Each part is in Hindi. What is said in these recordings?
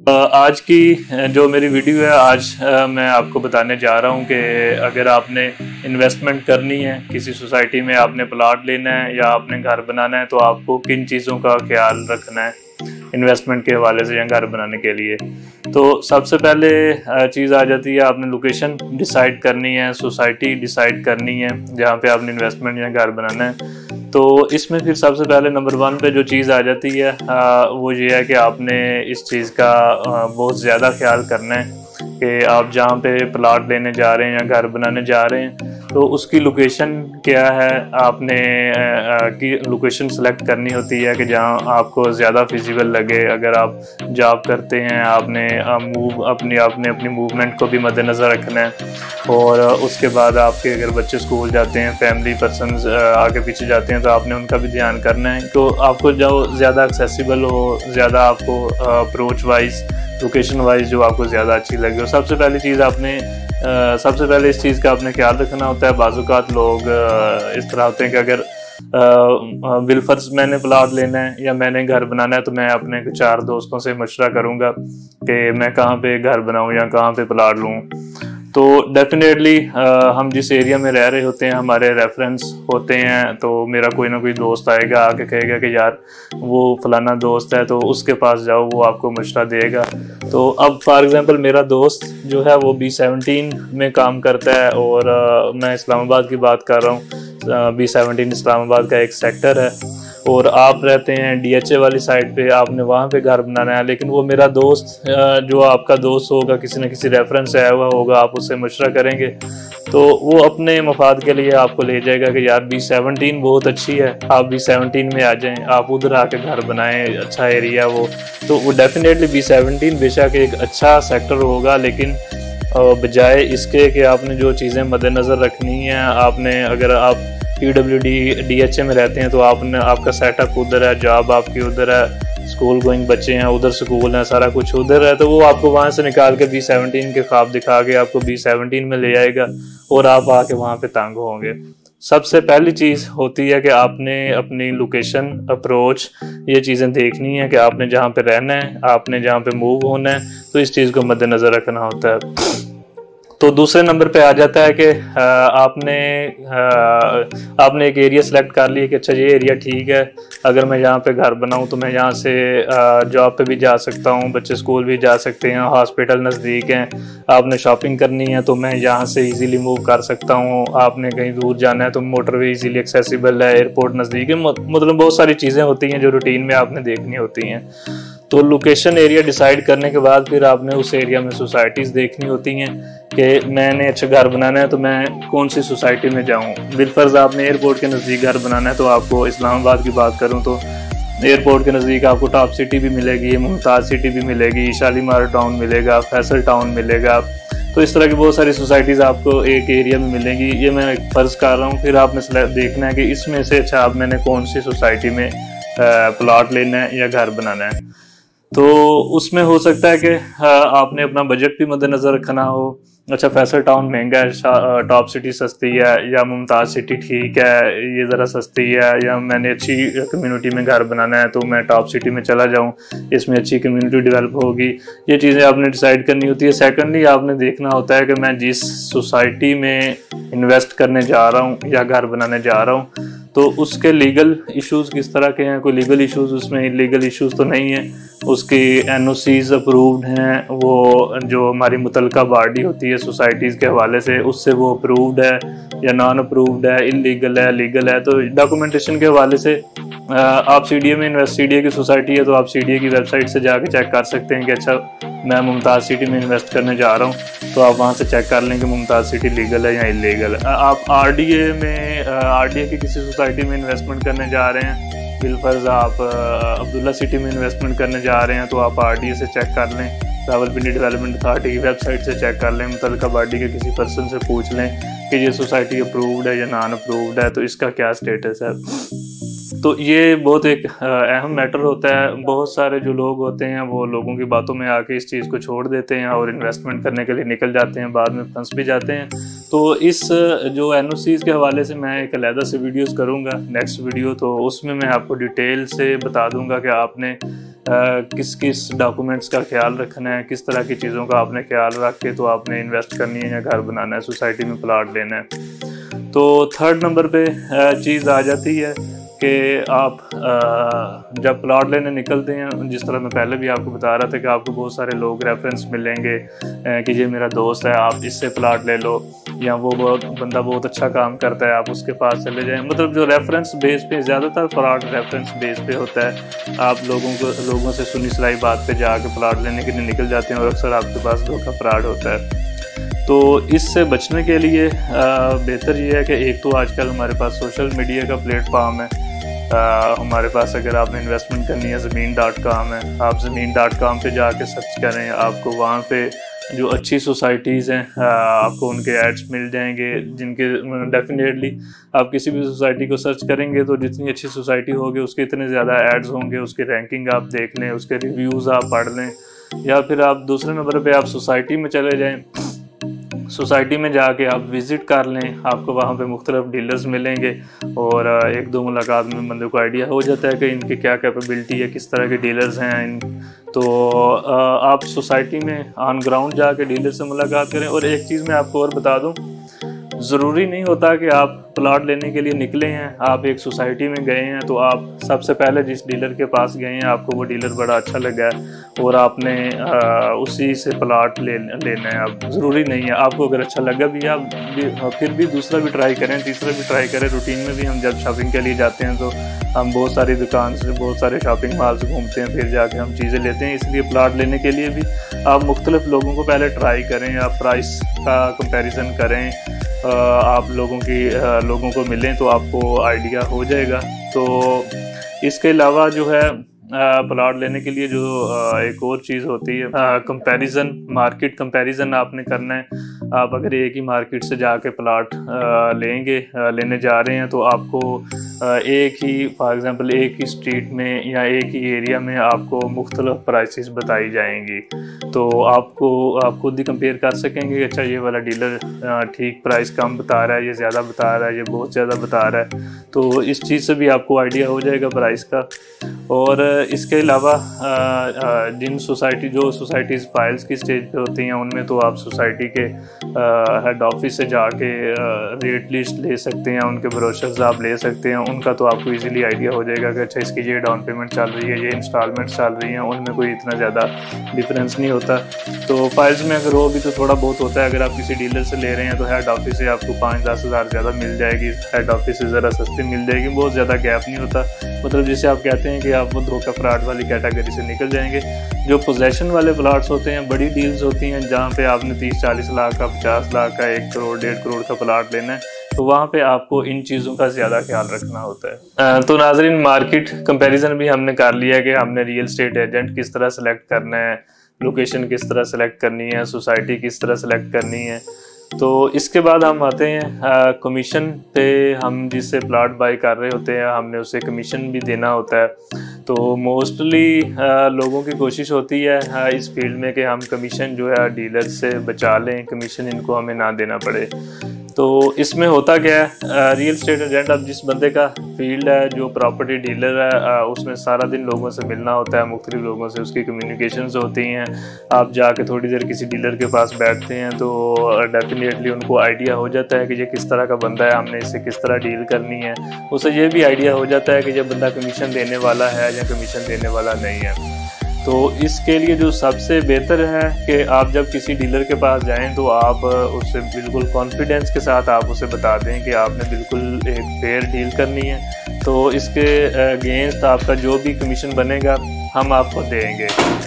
आज की जो मेरी वीडियो है, आज मैं आपको बताने जा रहा हूँ कि अगर आपने इन्वेस्टमेंट करनी है, किसी सोसाइटी में आपने प्लॉट लेना है या आपने घर बनाना है, तो आपको किन चीज़ों का ख्याल रखना है इन्वेस्टमेंट के हवाले से या घर बनाने के लिए। तो सबसे पहले चीज़ आ जाती है, आपने लोकेशन डिसाइड करनी है, सोसाइटी डिसाइड करनी है जहाँ पे आपने इन्वेस्टमेंट या घर बनाना है। तो इसमें फिर सबसे पहले नंबर 1 पे जो चीज़ आ जाती है वो ये है कि आपने इस चीज़ का बहुत ज़्यादा ख्याल करना है कि आप जहाँ पे प्लॉट लेने जा रहे हैं या घर बनाने जा रहे हैं तो उसकी लोकेशन क्या है। आपने की लोकेशन सेलेक्ट करनी होती है कि जहाँ आपको ज़्यादा फिजिबल लगे। अगर आप जॉब करते हैं, आपने अपनी मूवमेंट को भी मद्देनज़र रखना है। और उसके बाद आपके अगर बच्चे स्कूल जाते हैं, फैमिली पर्सनस आगे पीछे जाते हैं, तो आपने उनका भी ध्यान करना है। तो आपको जो ज़्यादा एक्सेसिबल हो, ज़्यादा आपको अप्रोच वाइज, लोकेशन वाइज जो आपको ज़्यादा अच्छी लगे। और सबसे पहली चीज़ सबसे पहले इस चीज़ का आपने ख्याल रखना होता है। बाज़-औक़ात लोग इस तरह होते हैं कि अगर बिलफर्ज मैंने प्लॉट लेना है या मैंने घर बनाना है तो मैं अपने 4 दोस्तों से मशवरा करूँगा कि मैं कहाँ पे घर बनाऊँ या कहाँ पे प्लॉट लूँ। तो डेफिनेटली हम जिस एरिया में रह रहे होते हैं, हमारे रेफरेंस होते हैं, तो मेरा कोई ना कोई दोस्त आएगा, आके कहेगा कि यार वो फलाना दोस्त है तो उसके पास जाओ, वो आपको मशवरा देगा। तो अब फॉर एग्जांपल मेरा दोस्त जो है वो B17 में काम करता है और मैं इस्लामाबाद की बात कर रहा हूँ। B17 इस्लामाबाद का एक सेक्टर है और आप रहते हैं DHA वाली साइड पे, आपने वहाँ पे घर बनाना है। लेकिन वो मेरा दोस्त जो आपका दोस्त होगा, किसी न किसी रेफरेंस से आया हुआ होगा, आप उससे मशवरा करेंगे तो वो अपने मफाद के लिए आपको ले जाएगा कि यार B17 बहुत अच्छी है, आप B17 में आ जाएं, आप उधर आके घर बनाएं, अच्छा एरिया वो। तो वो डेफिनेटली B17 बेशक एक अच्छा सेक्टर होगा, लेकिन बजाय इसके कि आपने जो चीज़ें मद्देनज़र रखनी है, आपने अगर आप PWD DHA में रहते हैं तो आपका सेटअप उधर है, जॉब आपकी उधर है, स्कूल गोइंग बच्चे हैं, उधर स्कूल है, सारा कुछ उधर है, तो वो आपको वहाँ से निकाल के B17 के ख्वाब दिखा के आपको B17 में ले आएगा और आप आके वहाँ पे तंग होंगे। सबसे पहली चीज़ होती है कि आपने अपनी लोकेशन, अप्रोच, ये चीज़ें देखनी है कि आपने जहाँ पे रहना है, आपने जहाँ पे मूव होना है, तो इस चीज़ को मद्देनज़र रखना होता है। तो दूसरे नंबर पे आ जाता है कि आपने एक एरिया सेलेक्ट कर लिया कि अच्छा ये एरिया ठीक है, अगर मैं यहाँ पे घर बनाऊँ तो मैं यहाँ से जॉब पे भी जा सकता हूँ, बच्चे स्कूल भी जा सकते हैं, हॉस्पिटल नज़दीक हैं, आपने शॉपिंग करनी है तो मैं यहाँ से इजीली मूव कर सकता हूँ, आपने कहीं दूर जाना है तो मोटरवे इजीली एक्सेसिबल है, एयरपोर्ट नज़दीक है। मतलब बहुत सारी चीज़ें होती हैं जो रूटीन में आपने देखनी होती हैं। तो लोकेशन एरिया डिसाइड करने के बाद फिर आपने उस एरिया में सोसाइटीज़ देखनी होती हैं कि मैंने अच्छा घर बनाना है तो मैं कौन सी सोसाइटी में जाऊं। बिलफर्ज आपने एयरपोर्ट के नज़दीक घर बनाना है तो आपको इस्लामाबाद की बात करूं तो एयरपोर्ट के नज़दीक आपको टॉप सिटी भी मिलेगी, मुमताज़ सिटी भी मिलेगी, शालीमार टाउन मिलेगा, फैसल टाउन मिलेगा। तो इस तरह की बहुत सारी सोसाइटीज़ आपको एक एरिया में मिलेंगी। ये मैं एक फ़र्ज़ कर रहा हूँ। फिर आपने देखना है कि इसमें से अच्छा अब मैंने कौन सी सोसाइटी में प्लॉट लेना है या घर बनाना है। तो उसमें हो सकता है कि आपने अपना बजट भी मद्देनज़र रखना हो। अच्छा फैसल टाउन महंगा है, टॉप सिटी सस्ती है, या मुमताज़ सिटी ठीक है, ये ज़रा सस्ती है, या मैंने अच्छी कम्युनिटी में घर बनाना है तो मैं टॉप सिटी में चला जाऊं, इसमें अच्छी कम्युनिटी डेवलप होगी। ये चीज़ें आपने डिसाइड करनी होती है। सेकंडली आपने देखना होता है कि मैं जिस सोसाइटी में इन्वेस्ट करने जा रहा हूँ या घर बनाने जा रहा हूँ तो उसके लीगल इश्यूज़ किस तरह के हैं। कोई लीगल इश्यूज़, उसमें इलीगल इश्यूज़ तो नहीं है, उसकी NOCs अप्रूव्ड हैं, वो जो हमारी मुतलका बॉडी होती है सोसाइटीज़ के हवाले से, उससे वो अप्रूव्ड है या नॉन अप्रूव्ड है, इलीगल है, लीगल है। तो डॉक्यूमेंटेशन के हवाले से आप CDA में CDA की सोसाइटी है तो आप CDA की वेबसाइट से जाके चेक कर सकते हैं कि अच्छा मैं मुमताज़ सिटी में इन्वेस्ट करने जा रहा हूँ, तो आप वहाँ से चेक कर लें कि मुमताज़ सिटी लीगल है या इलीगल है। आप RDA की किसी सोसाइटी में इन्वेस्टमेंट करने जा रहे हैं, बिलफर्ज आप अब्दुल्ला सिटी में इन्वेस्टमेंट करने जा रहे हैं, तो आप RDA से चेक कर लें, रावलपिंडी डेवलपमेंट अथॉरिटी की वेबसाइट से चेक कर लें, मुतल्लिका बॉडी के किसी पर्सन से पूछ लें कि ये सोसाइटी अप्रूव्ड है या नॉन अप्रूव्ड है, तो इसका क्या स्टेटस है। तो ये बहुत एक अहम मैटर होता है। बहुत सारे जो लोग होते हैं वो लोगों की बातों में आके इस चीज़ को छोड़ देते हैं और इन्वेस्टमेंट करने के लिए निकल जाते हैं, बाद में फंस भी जाते हैं। तो इस जो NOCs के हवाले से मैं एक अलहदा से वीडियोस करूंगा नेक्स्ट वीडियो, तो उसमें मैं आपको डिटेल से बता दूंगा कि आपने किस किस डॉक्यूमेंट्स का ख्याल रखना है, किस तरह की चीज़ों का आपने ख्याल रख के तो आपने इन्वेस्ट करनी है या घर बनाना है, सोसाइटी में प्लाट लेना है। तो थर्ड नंबर पे चीज़ आ जाती है कि आप जब प्लाट लेने निकलते हैं, जिस तरह मैं पहले भी आपको बता रहा था कि आपको बहुत सारे लोग रेफरेंस मिलेंगे कि ये मेरा दोस्त है, आप इससे प्लाट ले लो, या वो बंदा बहुत अच्छा काम करता है, आप उसके पास चले जाएं। मतलब जो रेफरेंस बेस पे, ज़्यादातर प्लाट रेफरेंस बेस पे होता है। आप लोगों से सुनी सुनाई बात पे जाके प्लाट लेने के लिए निकल जाते हैं और अक्सर आपके पास धोखा फ्रॉड होता है। तो इससे बचने के लिए बेहतर ये है कि एक तो आजकल हमारे पास सोशल मीडिया का प्लेटफॉर्म है। हमारे पास अगर आपने इन्वेस्टमेंट करनी है, ज़मीन.com है, आप ज़मीन.com पे जाके सर्च करें, आपको वहाँ पे जो अच्छी सोसाइटीज़ हैं आपको उनके एड्स मिल जाएंगे, जिनके डेफिनेटली आप किसी भी सोसाइटी को सर्च करेंगे तो जितनी अच्छी सोसाइटी होगी उसके इतने ज़्यादा एड्स होंगे, उसकी रैंकिंग आप देख लें, उसके रिव्यूज़ आप पढ़ लें, या फिर आप दूसरे नंबर पे आप सोसाइटी में चले जाएं। सोसाइटी में जाके आप विज़िट कर लें, आपको वहाँ पे मुख्तलिफ डीलर्स मिलेंगे और एक दो मुलाकात में बंदे को आइडिया हो जाता है कि इनकी क्या कैपेबिलिटी है, किस तरह के डीलर्स हैं। तो आप सोसाइटी में ऑन ग्राउंड जाके डीलर से मुलाकात करें। और एक चीज़ मैं आपको और बता दूँ, ज़रूरी नहीं होता कि आप प्लाट लेने के लिए निकले हैं, आप एक सोसाइटी में गए हैं तो आप सबसे पहले जिस डीलर के पास गए हैं आपको वो डीलर बड़ा अच्छा लगा है और आपने उसी से प्लाट लेना है। अब ज़रूरी नहीं है, आपको अगर अच्छा लगा भी, आप फिर भी दूसरा भी ट्राई करें, तीसरा भी ट्राई करें। रूटीन में भी हम जब शॉपिंग के लिए जाते हैं तो हम बहुत सारी दुकान से, बहुत सारे शॉपिंग मॉल से घूमते हैं, फिर जाके हम चीज़ें लेते हैं। इसलिए प्लाट लेने के लिए भी आप मुख्तलिफ लोगों को पहले ट्राई करें, आप प्राइस का कंपैरिजन करें, आप लोगों को मिलें तो आपको आइडिया हो जाएगा। तो इसके अलावा जो है प्लाट लेने के लिए जो एक और चीज़ होती है कंपैरिजन, मार्केट कंपैरिजन आपने करना है। आप अगर एक ही मार्केट से जाके प्लाट लेने जा रहे हैं तो आपको एक ही, फॉर एग्ज़ाम्पल एक ही स्ट्रीट में या एक ही एरिया में आपको मुख्तलिफ प्राइसेस बताई जाएंगी। तो आप खुद ही कंपेयर कर सकेंगे कि अच्छा ये वाला डीलर ठीक प्राइस कम बता रहा है, ये ज़्यादा बता रहा है, ये बहुत ज़्यादा बता रहा है। तो इस चीज़ से भी आपको आइडिया हो जाएगा प्राइस का। और इसके अलावा जो सोसाइटीज़ फाइल्स की स्टेज पे होती हैं उनमें तो आप सोसाइटी के हेड ऑफिस से जाके रेट लिस्ट ले सकते हैं, उनके ब्रोशर्स आप ले सकते हैं। उनका तो आपको इजीली आइडिया हो जाएगा कि अच्छा इसकी ये डाउन पेमेंट चल रही है, ये इंस्टॉलमेंट चल रही हैं, उनमें कोई इतना ज़्यादा डिफरेंस नहीं होता। तो फाइल्स में अगर हो भी तो थोड़ा बहुत होता है। अगर आप किसी डीलर से ले रहे हैं तो हेड ऑफिस से आपको 5-10 हज़ार ज़्यादा मिल जाएगी, हेड ऑफिस से ज़रा सस्ती मिल जाएगी, बहुत ज़्यादा गैप नहीं होता। मतलब जिसे आप कहते हैं कि आप वो धोखा फ्रॉड वाली कैटेगरी से निकल जाएंगे। जो पोजेशन वाले प्लाट्स होते हैं, बड़ी डील्स होती हैं जहाँ पे आपने 30-40 लाख का, 50 लाख का, 1 करोड़ 1.5 करोड़ का प्लाट लेना है, तो वहाँ पे आपको इन चीज़ों का ज़्यादा ख्याल रखना होता है। तो नाज़रीन, मार्केट कंपैरिजन भी हमने कर लिया कि हमने रियल एस्टेट एजेंट किस तरह सेलेक्ट करना है, लोकेशन किस तरह सेलेक्ट करनी है, सोसाइटी किस तरह सेलेक्ट करनी है। तो इसके बाद हम आते हैं कमीशन पे। हम जिससे प्लाट बाई कर रहे होते हैं हमने उसे कमीशन भी देना होता है। तो मोस्टली लोगों की कोशिश होती है इस फील्ड में कि हम कमीशन जो है डीलर से बचा लें, कमीशन इनको हमें ना देना पड़े। तो इसमें होता क्या है, रियल एस्टेट एजेंट, अब जिस बंदे का फील्ड है, जो प्रॉपर्टी डीलर है, उसमें सारा दिन लोगों से मिलना होता है, मुख्तलिफ लोगों से उसकी कम्युनिकेशंस होती हैं। आप जाके थोड़ी देर किसी डीलर के पास बैठते हैं तो डेफिनेटली उनको आइडिया हो जाता है कि ये किस तरह का बंदा है, हमने इससे किस तरह डील करनी है। उसे ये भी आइडिया हो जाता है कि ये बंदा कमीशन देने वाला है या कमीशन देने वाला नहीं है। तो इसके लिए जो सबसे बेहतर है कि आप जब किसी डीलर के पास जाएं तो आप उससे बिल्कुल कॉन्फिडेंस के साथ आप उसे बता दें कि आपने बिल्कुल एक फेयर डील करनी है। तो इसके अगेंस्ट आपका जो भी कमीशन बनेगा हम आपको देंगे।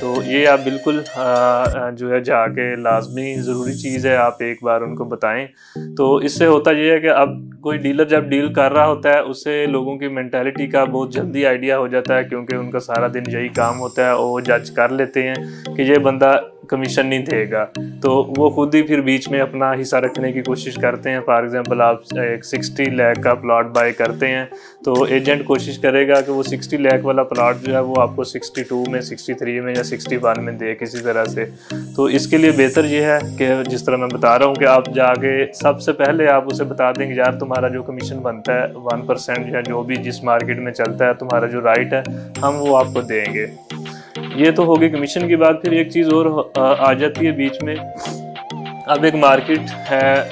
तो ये आप बिल्कुल जो है जाके लाजमी ज़रूरी चीज़ है, आप एक बार उनको बताएं। तो इससे होता ये है कि अब कोई डीलर जब डील कर रहा होता है उसे लोगों की मेंटालिटी का बहुत जल्दी आइडिया हो जाता है, क्योंकि उनका सारा दिन यही काम होता है। वो जज कर लेते हैं कि ये बंदा कमीशन नहीं देगा, तो वो खुद ही फिर बीच में अपना हिस्सा रखने की कोशिश करते हैं। फॉर एग्जांपल आप एक 60 लाख का प्लॉट बाय करते हैं तो एजेंट कोशिश करेगा कि वो 60 लाख वाला प्लॉट जो है वो आपको 62 में, 63 में या 61 में दे किसी तरह से। तो इसके लिए बेहतर ये है कि जिस तरह मैं बता रहा हूँ कि आप जाके सबसे पहले आप उसे बता देंगे यार तुम्हारा जो कमीशन बनता है 1% या जो भी जिस मार्केट में चलता है तुम्हारा जो राइट है हम वो आपको देंगे। ये तो होगी कमीशन की बात। फिर एक चीज़ और आ जाती है बीच में। अब एक मार्केट है,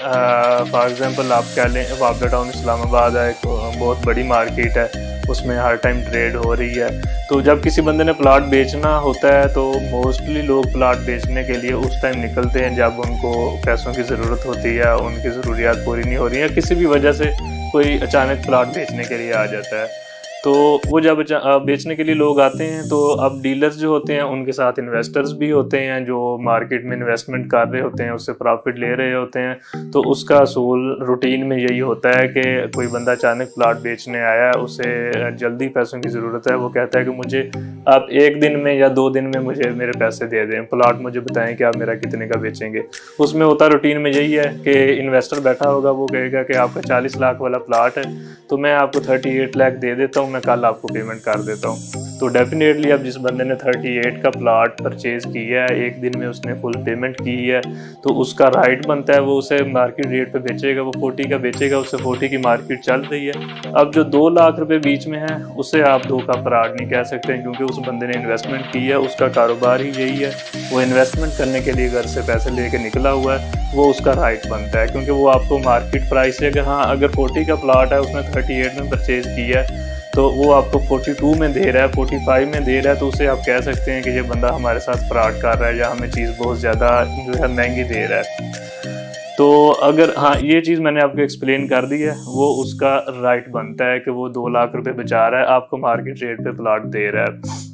फॉर एग्जांपल आप कह लें वापडा टाउन इस्लामाबाद है, एक बहुत बड़ी मार्केट है, उसमें हर टाइम ट्रेड हो रही है। तो जब किसी बंदे ने प्लाट बेचना होता है तो मोस्टली लोग प्लाट बेचने के लिए उस टाइम निकलते हैं जब उनको पैसों की ज़रूरत होती है, उनकी ज़रूरियात पूरी नहीं हो रही है, किसी भी वजह से कोई अचानक प्लाट बेचने के लिए आ जाता है। तो वो जब बेचने के लिए लोग आते हैं तो अब डीलर्स जो होते हैं उनके साथ इन्वेस्टर्स भी होते हैं जो मार्केट में इन्वेस्टमेंट कर रहे होते हैं, उससे प्रॉफिट ले रहे होते हैं। तो उसका असूल रूटीन में यही होता है कि कोई बंदा अचानक प्लाट बेचने आया, उसे जल्दी पैसों की ज़रूरत है, वो कहता है कि मुझे आप 1 दिन में या 2 दिन में मुझे मेरे पैसे दे दें, प्लाट मुझे बताएं कि आप मेरा कितने का बेचेंगे। उसमें होता रूटीन में यही है कि इन्वेस्टर बैठा होगा, वो कहेगा कि आपका 40 लाख वाला प्लाट है तो मैं आपको 38 लाख दे देता हूँ, मैं कल आपको पेमेंट कर देता हूँ। तो डेफिनेटली अब जिस बंदे ने 38 का प्लाट परचेज किया है, 1 दिन में उसने फुल पेमेंट की है, तो उसका राइट बनता है वो उसे मार्केट रेट पे बेचेगा, वो 40 का बेचेगा, उससे 40 की मार्केट चल रही है। अब जो 2 लाख रुपए बीच में है उसे आप धोखा फ्रॉड नहीं कह सकते, क्योंकि उस बंदे ने इन्वेस्टमेंट की है, उसका कारोबार ही यही है, वो इन्वेस्टमेंट करने के लिए घर से पैसे लेके निकला हुआ है, वो उसका राइट बनता है, क्योंकि वो आपको मार्केट प्राइस है कि हाँ अगर 40 का प्लाट है उसने 38 में परचेज किया है तो वो आपको 42 में दे रहा है, 45 में दे रहा है, तो उसे आप कह सकते हैं कि ये बंदा हमारे साथ फ्रॉड कर रहा है या हमें चीज़ बहुत ज़्यादा जो है महंगी दे रहा है। तो अगर हाँ ये चीज़ मैंने आपको एक्सप्लेन कर दी है, वो उसका राइट बनता है कि वो 2 लाख रुपए बचा रहा है, आपको मार्केट रेट पे प्लाट दे रहा है।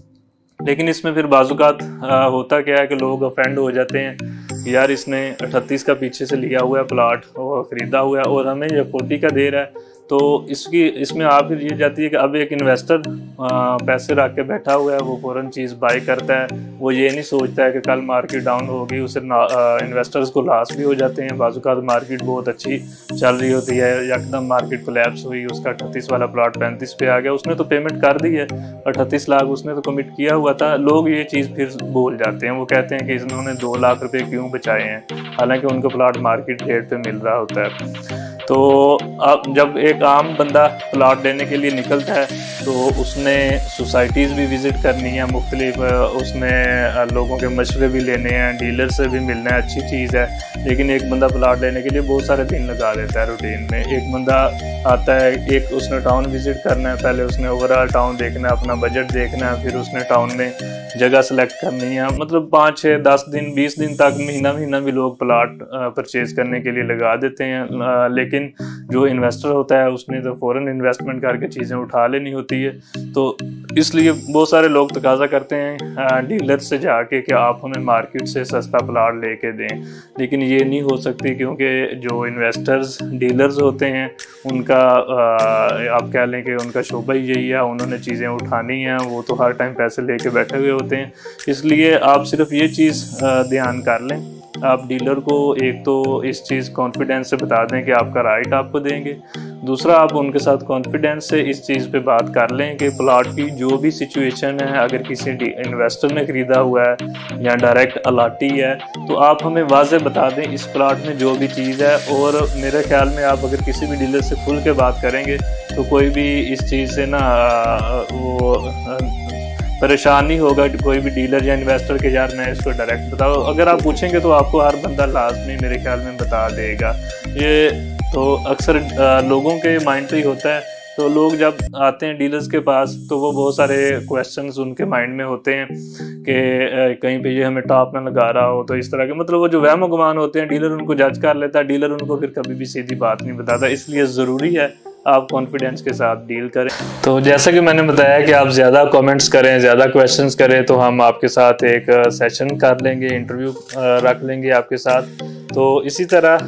लेकिन इसमें फिर बाजुकात होता क्या है कि लोग ऑफेंड हो जाते हैं, यार इसने 38 का पीछे से लिया हुआ है प्लाट और ख़रीदा हुआ है और हमें ये 40 का दे रहा है। तो इसमें आप फिर ये जाती है कि अब एक इन्वेस्टर पैसे रख के बैठा हुआ है, वो फ़ौरन चीज़ बाय करता है, वो ये नहीं सोचता है कि कल मार्केट डाउन होगी, उसे इन्वेस्टर्स को लॉस भी हो जाते हैं। बाज़ मार्केट बहुत अच्छी चल रही होती है, एकदम मार्केट कोलैप्स हुई, उसका 38 वाला प्लॉट 35 पे आ गया, उसने तो पेमेंट कर दी है, 38 लाख उसने तो कमिट किया हुआ था। लोग ये चीज़ फिर भूल जाते हैं, वो कहते हैं कि इन्होंने 2 लाख रुपये क्यों बचाए हैं, हालांकि उनको प्लॉट मार्केट रेट पे मिल रहा होता है। तो अब जब एक आम बंदा प्लाट लेने के लिए निकलता है तो उसने सोसाइटीज़ भी विज़िट करनी है मुख्तलिफ, उसने लोगों के मशवरे भी लेने हैं, डीलर से भी मिलना है, अच्छी चीज़ है। लेकिन एक बंदा प्लाट लेने के लिए बहुत सारे दिन लगा देता है रूटीन में। एक बंदा आता है, एक उसने टाउन विज़िट करना है, पहले उसने ओवरऑल टाउन देखना है, अपना बजट देखना है, फिर उसने टाउन में जगह सेलेक्ट करनी है। मतलब 5, 6, 10 दिन, 20 दिन तक, महीना भी लोग प्लाट परचेज करने के लिए लगा देते हैं। लेकिन जो इन्वेस्टर होता है उसने तो फ़ौरन इन्वेस्टमेंट करके चीज़ें उठा लेनी होती है। तो इसलिए बहुत सारे लोग तकाजा करते हैं डीलर से जाके कि आप हमें मार्केट से सस्ता प्लाट लेके दें, लेकिन ये नहीं हो सकती, क्योंकि जो इन्वेस्टर्स डीलर्स होते हैं उनका आप कह लें कि उनका शोबा ही यही है, उन्होंने चीज़ें उठानी हैं, वो तो हर टाइम पैसे लेके बैठे हुए होते हैं। इसलिए आप सिर्फ ये चीज़ ध्यान कर लें, आप डीलर को एक तो इस चीज़ कॉन्फिडेंस से बता दें कि आपका राइट आपको देंगे, दूसरा आप उनके साथ कॉन्फिडेंस से इस चीज़ पे बात कर लें कि प्लाट की जो भी सिचुएशन है, अगर किसी इन्वेस्टर ने ख़रीदा हुआ है या डायरेक्ट अलाटी है, तो आप हमें वाज़े बता दें इस प्लाट में जो भी चीज़ है। और मेरे ख्याल में आप अगर किसी भी डीलर से खुल के बात करेंगे तो कोई भी इस चीज़ से ना वो परेशान नहीं होगा, कोई भी डीलर या इन्वेस्टर के यार मैं इसको डायरेक्ट बताओ। अगर आप पूछेंगे तो आपको हर बंदा लाजमी मेरे ख्याल में बता देगा। ये तो अक्सर लोगों के माइंड पे ही होता है। तो लोग जब आते हैं डीलर्स के पास तो वो बहुत सारे क्वेश्चंस उनके माइंड में होते हैं कि कहीं पे ये हमें टॉप ना लगा रहा हो, तो इस तरह के मतलब वो जो वहम गुमान होते हैं डीलर उनको जज कर लेता है, डीलर उनको फिर कभी भी सीधी बात नहीं बताता। इसलिए ज़रूरी है आप कॉन्फिडेंस के साथ डील करें। तो जैसा कि मैंने बताया कि आप ज़्यादा कमेंट्स करें, ज़्यादा क्वेश्चंस करें तो हम आपके साथ एक सेशन कर लेंगे, इंटरव्यू रख लेंगे आपके साथ। तो इसी तरह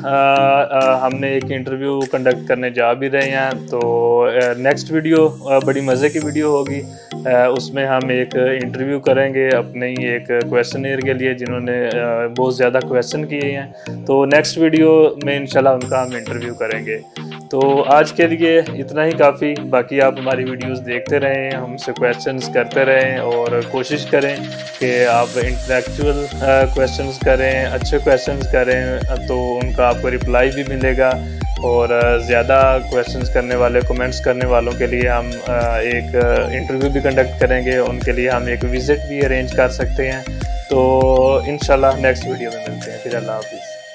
हमने एक इंटरव्यू कंडक्ट करने जा भी रहे हैं। तो नेक्स्ट वीडियो बड़ी मज़े की वीडियो होगी, उसमें हम एक इंटरव्यू करेंगे अपने ही एक क्वेश्चनर के लिए जिन्होंने बहुत ज़्यादा क्वेश्चन किए हैं। तो नेक्स्ट वीडियो में इंशाल्लाह उनका हम इंटरव्यू करेंगे। तो आज के लिए इतना ही काफ़ी। बाकी आप हमारी वीडियोस देखते रहें, हमसे क्वेश्चंस करते रहें और कोशिश करें कि आप इंटेलेक्चुअल क्वेश्चंस करें, अच्छे क्वेश्चंस करें, तो उनका आपको रिप्लाई भी मिलेगा। और ज़्यादा क्वेश्चंस करने वाले, कमेंट्स करने वालों के लिए हम एक इंटरव्यू भी कंडक्ट करेंगे, उनके लिए हम एक विज़िट भी अरेंज कर सकते हैं। तो इंशाल्लाह नेक्स्ट वीडियो में मिलते हैं। फिर अल्लाह हाफिज़।